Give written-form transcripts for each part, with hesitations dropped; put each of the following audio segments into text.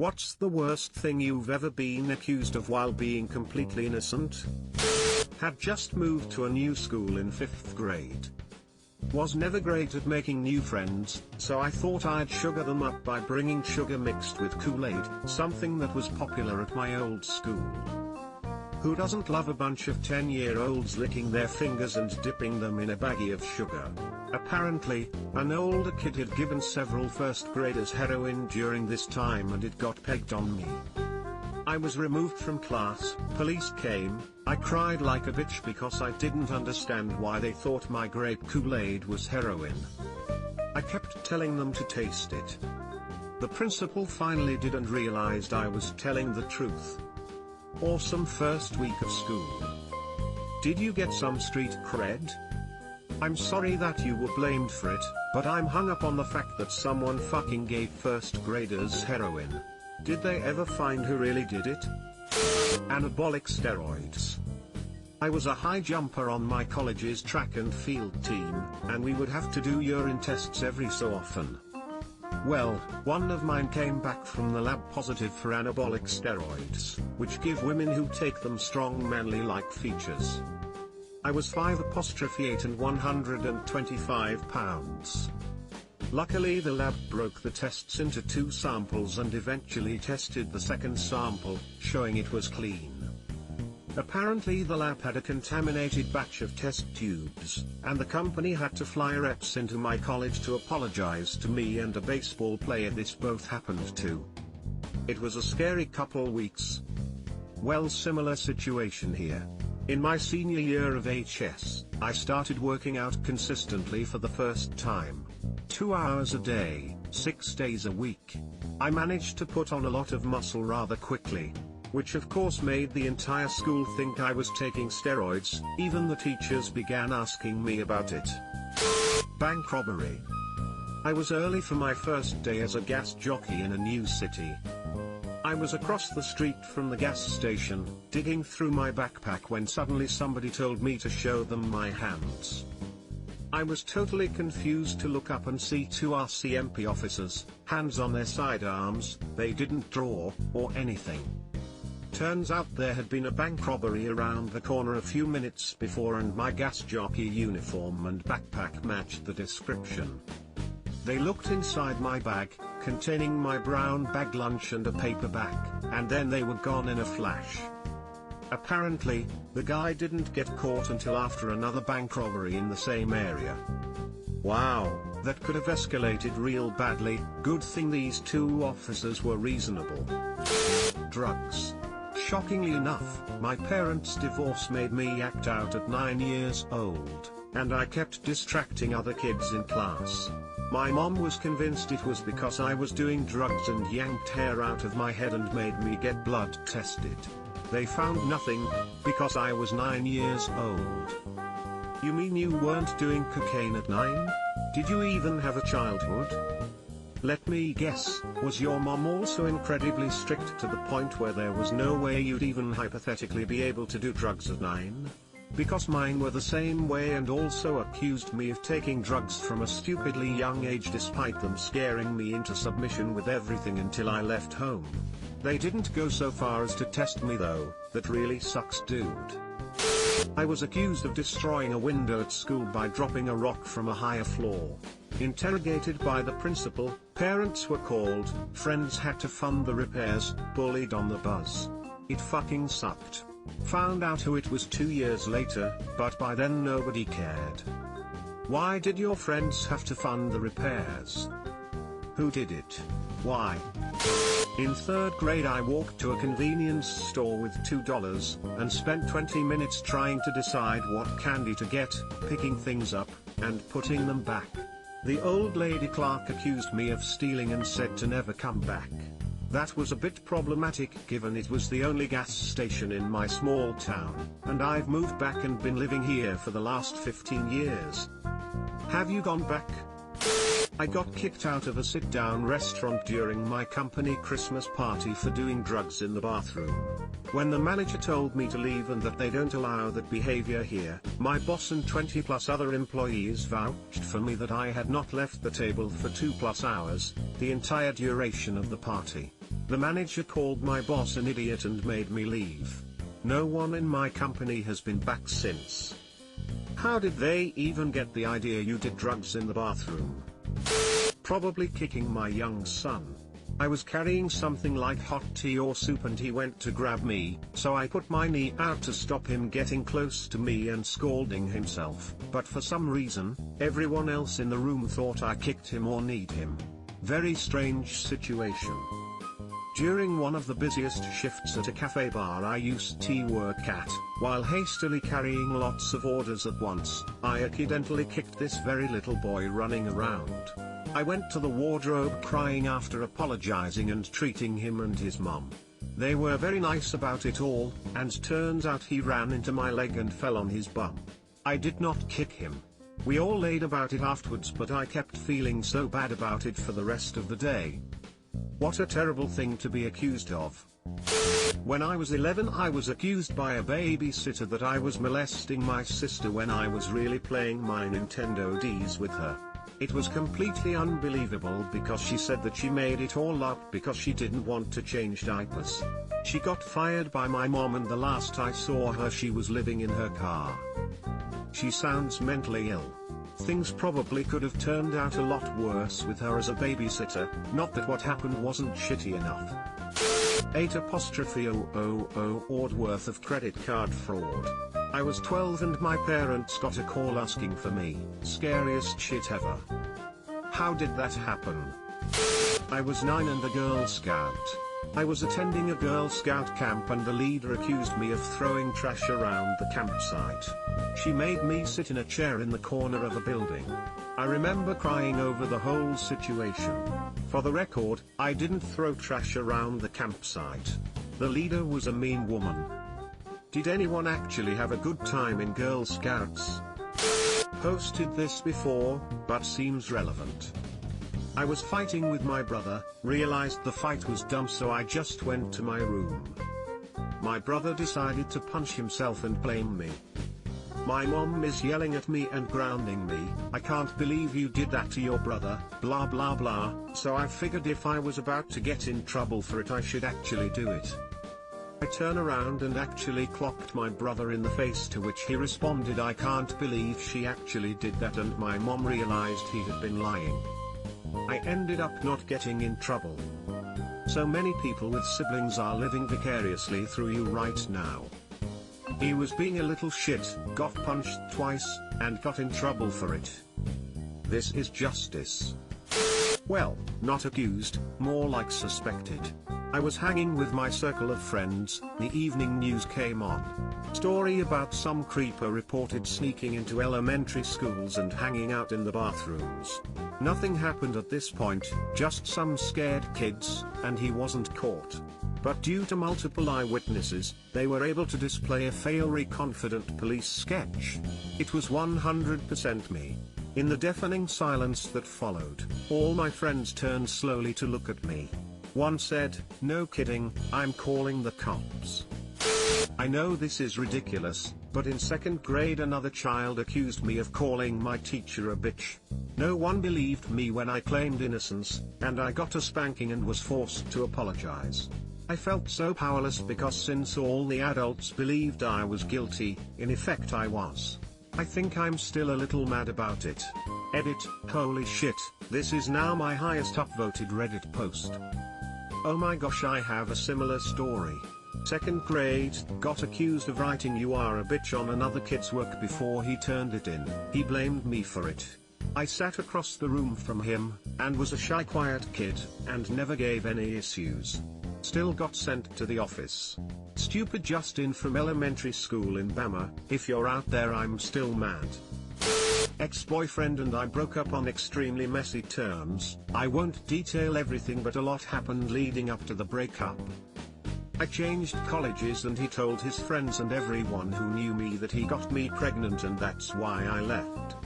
What's the worst thing you've ever been accused of while being completely innocent? Had just moved to a new school in 5th grade. Was never great at making new friends, so I thought I'd sugar them up by bringing sugar mixed with Kool-Aid, something that was popular at my old school. Who doesn't love a bunch of 10-year-olds licking their fingers and dipping them in a baggie of sugar? Apparently, an older kid had given several first graders heroin during this time and it got pegged on me. I was removed from class, police came, I cried like a bitch because I didn't understand why they thought my grape Kool-Aid was heroin. I kept telling them to taste it. The principal finally did and realized I was telling the truth. Awesome first week of school. Did you get some street cred? I'm sorry that you were blamed for it, but I'm hung up on the fact that someone fucking gave first graders heroin. Did they ever find who really did it? Anabolic steroids. I was a high jumper on my college's track and field team, and we would have to do urine tests every so often. Well, one of mine came back from the lab positive for anabolic steroids, which give women who take them strong manly-like features. I was 5'8" and 125 pounds. Luckily the lab broke the tests into 2 samples and eventually tested the second sample, showing it was clean. Apparently the lab had a contaminated batch of test tubes, and the company had to fly reps into my college to apologize to me and a baseball player this both happened to. It was a scary couple weeks. Well, similar situation here. In my senior year of HS, I started working out consistently for the first time. 2 hours a day, 6 days a week. I managed to put on a lot of muscle rather quickly, which of course made the entire school think I was taking steroids. Even the teachers began asking me about it. Bank robbery. I was early for my first day as a gas jockey in a new city. I was across the street from the gas station, digging through my backpack when suddenly somebody told me to show them my hands. I was totally confused to look up and see 2 RCMP officers, hands on their sidearms. They didn't draw, or anything. Turns out there had been a bank robbery around the corner a few minutes before and my gas jockey uniform and backpack matched the description. They looked inside my bag, containing my brown bag lunch and a paper bag, and then they were gone in a flash. Apparently, the guy didn't get caught until after another bank robbery in the same area. Wow, that could have escalated real badly. Good thing these 2 officers were reasonable. Drugs. Shockingly enough, my parents' divorce made me act out at 9 years old, and I kept distracting other kids in class. My mom was convinced it was because I was doing drugs and yanked hair out of my head and made me get blood tested. They found nothing, because I was 9 years old. You mean you weren't doing cocaine at 9? Did you even have a childhood? Let me guess, was your mom also incredibly strict to the point where there was no way you'd even hypothetically be able to do drugs at 9? Because mine were the same way and also accused me of taking drugs from a stupidly young age despite them scaring me into submission with everything until I left home. They didn't go so far as to test me though. That really sucks, dude. I was accused of destroying a window at school by dropping a rock from a higher floor. Interrogated by the principal, parents were called, friends had to fund the repairs, bullied on the bus. It fucking sucked. Found out who it was 2 years later, but by then nobody cared. Why did your friends have to fund the repairs? Who did it? Why? In 3rd grade I walked to a convenience store with $2, and spent 20 minutes trying to decide what candy to get, picking things up, and putting them back. The old lady clerk accused me of stealing and said to never come back. That was a bit problematic given it was the only gas station in my small town, and I've moved back and been living here for the last 15 years. Have you gone back? I got kicked out of a sit-down restaurant during my company Christmas party for doing drugs in the bathroom. When the manager told me to leave and that they don't allow that behavior here, my boss and 20+ other employees vouched for me that I had not left the table for 2+ hours, the entire duration of the party. The manager called my boss an idiot and made me leave. No one in my company has been back since. How did they even get the idea you did drugs in the bathroom? Probably kicking my young son. I was carrying something like hot tea or soup and he went to grab me, so I put my knee out to stop him getting close to me and scalding himself, but for some reason, everyone else in the room thought I kicked him or kneed him. Very strange situation. During one of the busiest shifts at a cafe bar I used to work at, while hastily carrying lots of orders at once, I accidentally kicked this very little boy running around. I went to the wardrobe crying after apologizing and treating him and his mom. They were very nice about it all, and turns out he ran into my leg and fell on his bum. I did not kick him. We all laid about it afterwards, but I kept feeling so bad about it for the rest of the day. What a terrible thing to be accused of. When I was 11 I was accused by a babysitter that I was molesting my sister when I was really playing my Nintendo DS with her. It was completely unbelievable because she said that she made it all up because she didn't want to change diapers. She got fired by my mom and the last I saw her she was living in her car. She sounds mentally ill. Things probably could have turned out a lot worse with her as a babysitter, not that what happened wasn't shitty enough. 8,000 odd worth of credit card fraud. I was 12 and my parents got a call asking for me. Scariest shit ever. How did that happen? I was 9 and a Girl Scout. I was attending a Girl Scout camp and the leader accused me of throwing trash around the campsite. She made me sit in a chair in the corner of a building. I remember crying over the whole situation. For the record, I didn't throw trash around the campsite. The leader was a mean woman. Did anyone actually have a good time in Girl Scouts? Posted this before, but seems relevant. I was fighting with my brother, realized the fight was dumb so I just went to my room. My brother decided to punch himself and blame me. My mom is yelling at me and grounding me, I can't believe you did that to your brother, blah blah blah, so I figured if I was about to get in trouble for it I should actually do it. I turn around and actually clocked my brother in the face, to which he responded, I can't believe she actually did that, and my mom realized he had been lying. I ended up not getting in trouble. So many people with siblings are living vicariously through you right now. He was being a little shit, got punched twice, and got in trouble for it. This is justice. Well, not accused, more like suspected. I was hanging with my circle of friends, the evening news came on. Story about some creeper reported sneaking into elementary schools and hanging out in the bathrooms. Nothing happened at this point, just some scared kids, and he wasn't caught. But due to multiple eyewitnesses, they were able to display a fiery confident police sketch. It was 100% me. In the deafening silence that followed, all my friends turned slowly to look at me. One said, "No kidding, I'm calling the cops." I know this is ridiculous, but in 2nd grade another child accused me of calling my teacher a bitch. No one believed me when I claimed innocence, and I got a spanking and was forced to apologize. I felt so powerless because since all the adults believed I was guilty, in effect I was. I think I'm still a little mad about it. Edit, holy shit, this is now my highest upvoted Reddit post. Oh my gosh, I have a similar story. 2nd grade, got accused of writing "you are a bitch" on another kid's work before he turned it in. He blamed me for it. I sat across the room from him, and was a shy quiet kid, and never gave any issues. Still got sent to the office. Stupid Justin from elementary school in Bama, if you're out there I'm still mad. Ex-boyfriend and I broke up on extremely messy terms. I won't detail everything, but a lot happened leading up to the breakup. I changed colleges and he told his friends and everyone who knew me that he got me pregnant, and that's why I left.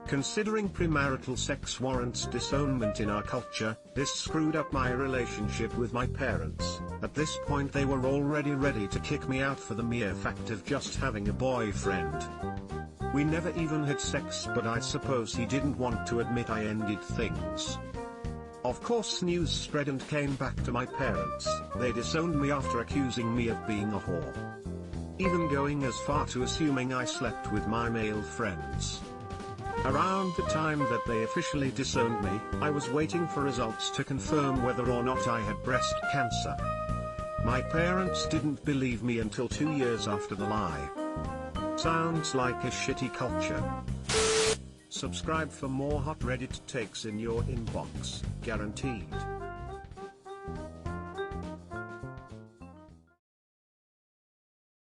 Considering premarital sex warrants disownment in our culture, this screwed up my relationship with my parents. At this point they were already ready to kick me out for the mere fact of just having a boyfriend. We never even had sex, but I suppose he didn't want to admit I ended things. Of course news spread and came back to my parents. They disowned me after accusing me of being a whore. Even going as far to assuming I slept with my male friends. Around the time that they officially disowned me, I was waiting for results to confirm whether or not I had breast cancer. My parents didn't believe me until 2 years after the lie. Sounds like a shitty culture. Subscribe for more hot Reddit takes in your inbox, guaranteed.